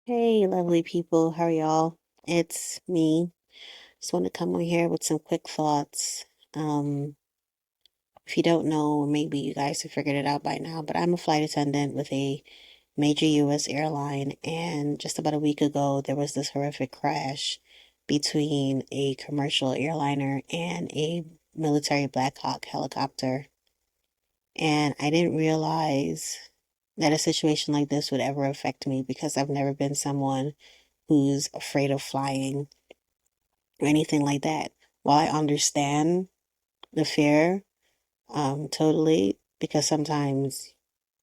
Hey, lovely people. How are y'all? It's me. Just want to come on here with some quick thoughts. Um, if you don't know, or maybe you guys have figured it out by now, but I'm a flight attendant with a major U.S. airline, and just about a week ago, there was this horrific crash between a commercial airliner and a military Black Hawk helicopter. And I didn't realize that a situation like this would ever affect me because I've never been someone who's afraid of flying or anything like that. While I understand the fear, totally, because sometimes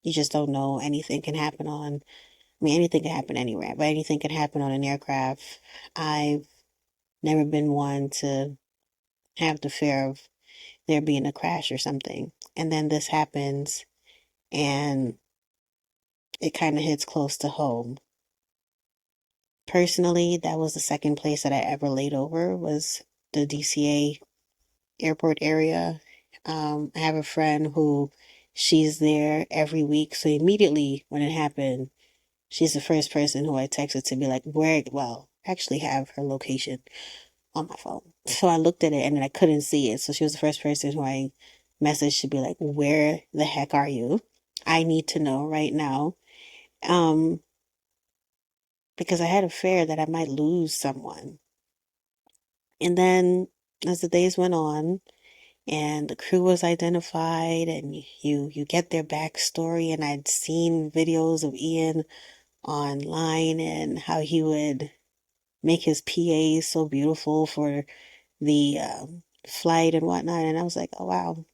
you just don't know anything can happen anything can happen anywhere, but anything can happen on an aircraft. I've never been one to have the fear of there being a crash or something. And then this happens and it kind of hits close to home. Personally, that was the second place that I ever laid over was the DCA airport area. I have a friend who she's there every week. So immediately when it happened, she's the first person who I texted to be like, where, well, I actually have her location on my phone. So I looked at it and then I couldn't see it. So she was the first person who I messaged to be like, where the heck are you? I need to know right now. Um, because I had a fear that I might lose someone. And then as the days went on, and the crew was identified and you get their backstory, and I'd seen videos of Ian online and how he would make his PAs so beautiful for the flight and whatnot, and I was like, oh wow,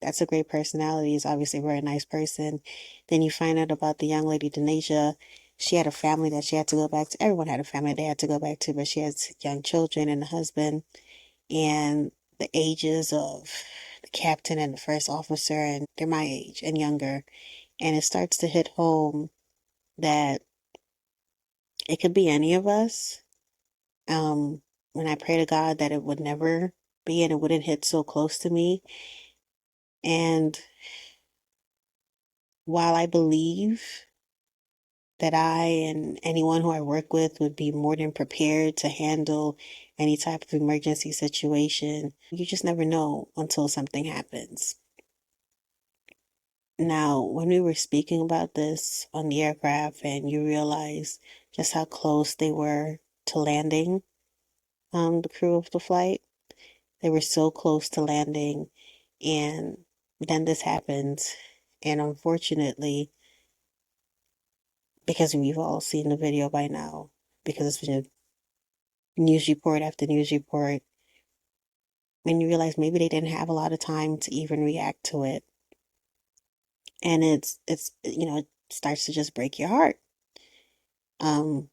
that's a great personality. He's obviously a very nice person. Then you find out about the young lady Denasia. She had a family that she had to go back to. Everyone had a family they had to go back to, but she has young children and a husband, and the ages of the captain and the first officer, and they're my age and younger. And it starts to hit home that it could be any of us. Um, and I pray to God that it would never be and it wouldn't hit so close to me. And while I believe that I and anyone who I work with would be more than prepared to handle any type of emergency situation, you just never know until something happens. Now, when we were speaking about this on the aircraft and you realize just how close they were to landing, the crew of the flight, they were so close to landing, and then this happens. And unfortunately, because we've all seen the video by now, because it's been news report after news report, and you realize maybe they didn't have a lot of time to even react to it. And it starts to just break your heart. Um,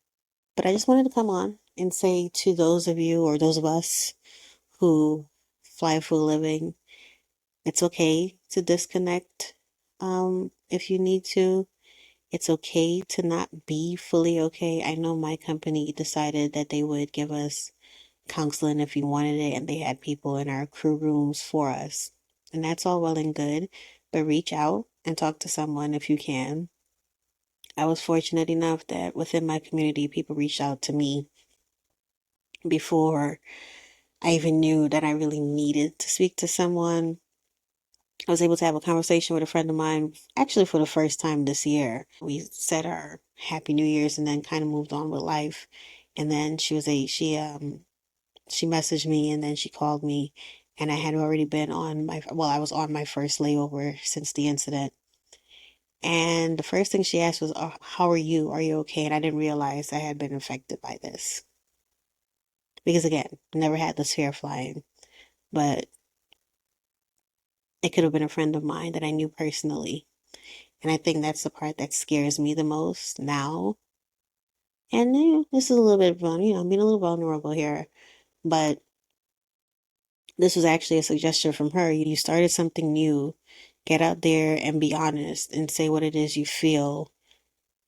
But I just wanted to come on and say to those of you or those of us who fly for a living, it's okay to disconnect if you need to. It's okay to not be fully okay. I know my company decided that they would give us counseling if we wanted it, and they had people in our crew rooms for us. And that's all well and good, but reach out and talk to someone if you can. I was fortunate enough that within my community, people reached out to me before I even knew that I really needed to speak to someone. I was able to have a conversation with a friend of mine, actually for the first time this year. We said our Happy New Year's and then kind of moved on with life. And then she messaged me and then she called me, and I had already been on I was on my first layover since the incident. And the first thing she asked was, "Oh, how are you? Are you okay?" And I didn't realize I had been affected by this. Because again, never had this fear of flying, but it could have been a friend of mine that I knew personally. And I think that's the part that scares me the most now. And this is a little bit of, I'm being a little vulnerable here, but this was actually a suggestion from her. You started something new. Get out there and be honest and say what it is you feel.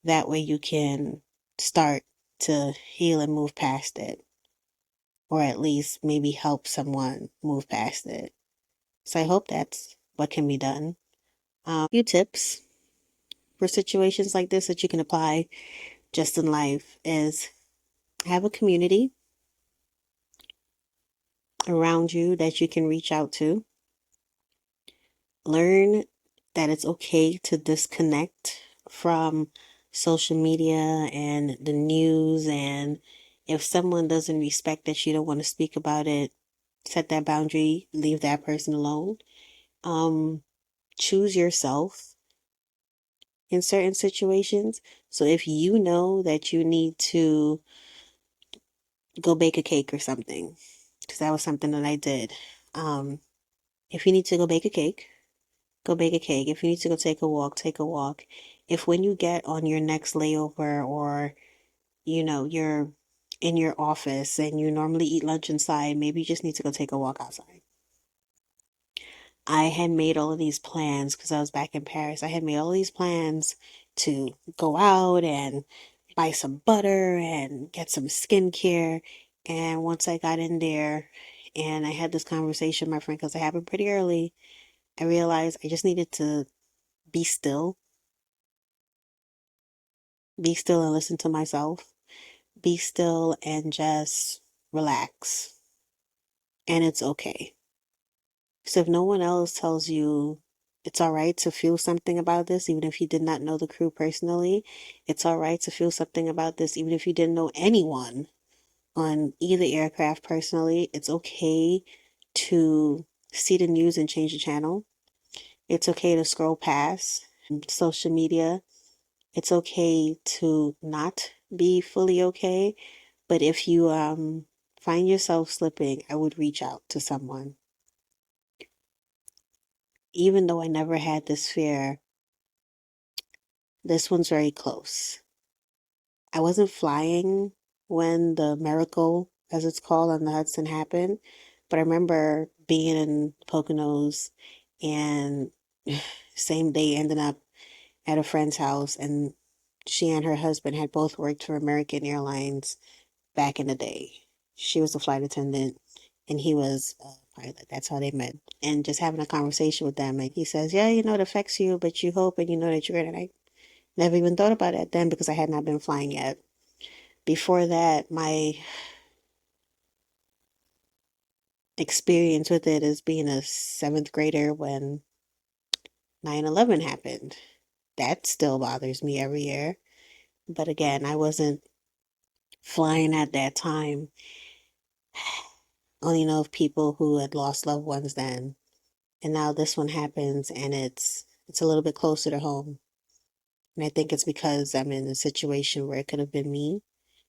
That way you can start to heal and move past it, or at least maybe help someone move past it. So I hope that's what can be done. A few tips for situations like this that you can apply just in life is have a community around you that you can reach out to. Learn that it's okay to disconnect from social media and the news. And if someone doesn't respect that you don't want to speak about it, set that boundary, leave that person alone. Um, Choose yourself in certain situations. So if you know that you need to go bake a cake or something, because that was something that I did. Um, if you need to go bake a cake, go bake a cake. If you need to go take a walk, take a walk. If when you get on your next layover or, you're in your office and you normally eat lunch inside, maybe you just need to go take a walk outside. I had made all of these plans because I was back in Paris. I had made all these plans to go out and buy some butter and get some skincare. And once I got in there and I had this conversation with my friend, because it happened pretty early, I realized I just needed to be still, be still and listen to myself, be still and just relax. And it's okay. So if no one else tells you it's all right to feel something about this, even if you did not know the crew personally, it's all right to feel something about this, even if you didn't know anyone on either aircraft personally, it's okay to see the news and change the channel. It's okay to scroll past social media. It's okay to not be fully okay. But if you find yourself slipping, I would reach out to someone. Even though I never had this fear, this one's very close. I wasn't flying when the miracle, as it's called, on the Hudson happened, but I remember being in Poconos and same day ending up at a friend's house, and she and her husband had both worked for American Airlines back in the day. She was a flight attendant and he was a pilot. That's how they met. And just having a conversation with them, and he says, "Yeah, it affects you, but you hope and you know that you're going to." I never even thought about it then because I had not been flying yet. Before that, my experience with it as being a seventh grader when 9/11 happened. That still bothers me every year. But again, I wasn't flying at that time. Only know of people who had lost loved ones then. And now this one happens and it's a little bit closer to home. And I think it's because I'm in a situation where it could have been me.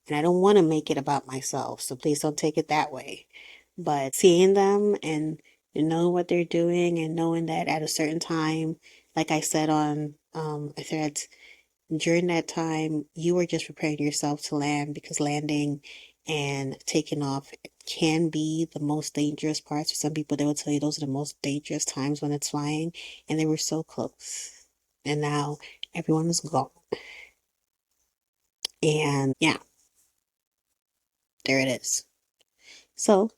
And I don't want to make it about myself. So please don't take it that way. But seeing them and knowing what they're doing and knowing that at a certain time, like I said on a thread, during that time, you are just preparing yourself to land, because landing and taking off can be the most dangerous parts. For some people, they will tell you those are the most dangerous times when it's flying, and they were so close. And now everyone is gone. And yeah, there it is. So,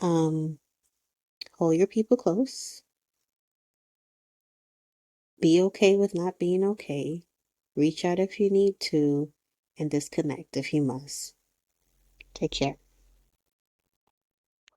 um, hold your people close. Be okay with not being okay. Reach out if you need to, and disconnect if you must. Take care.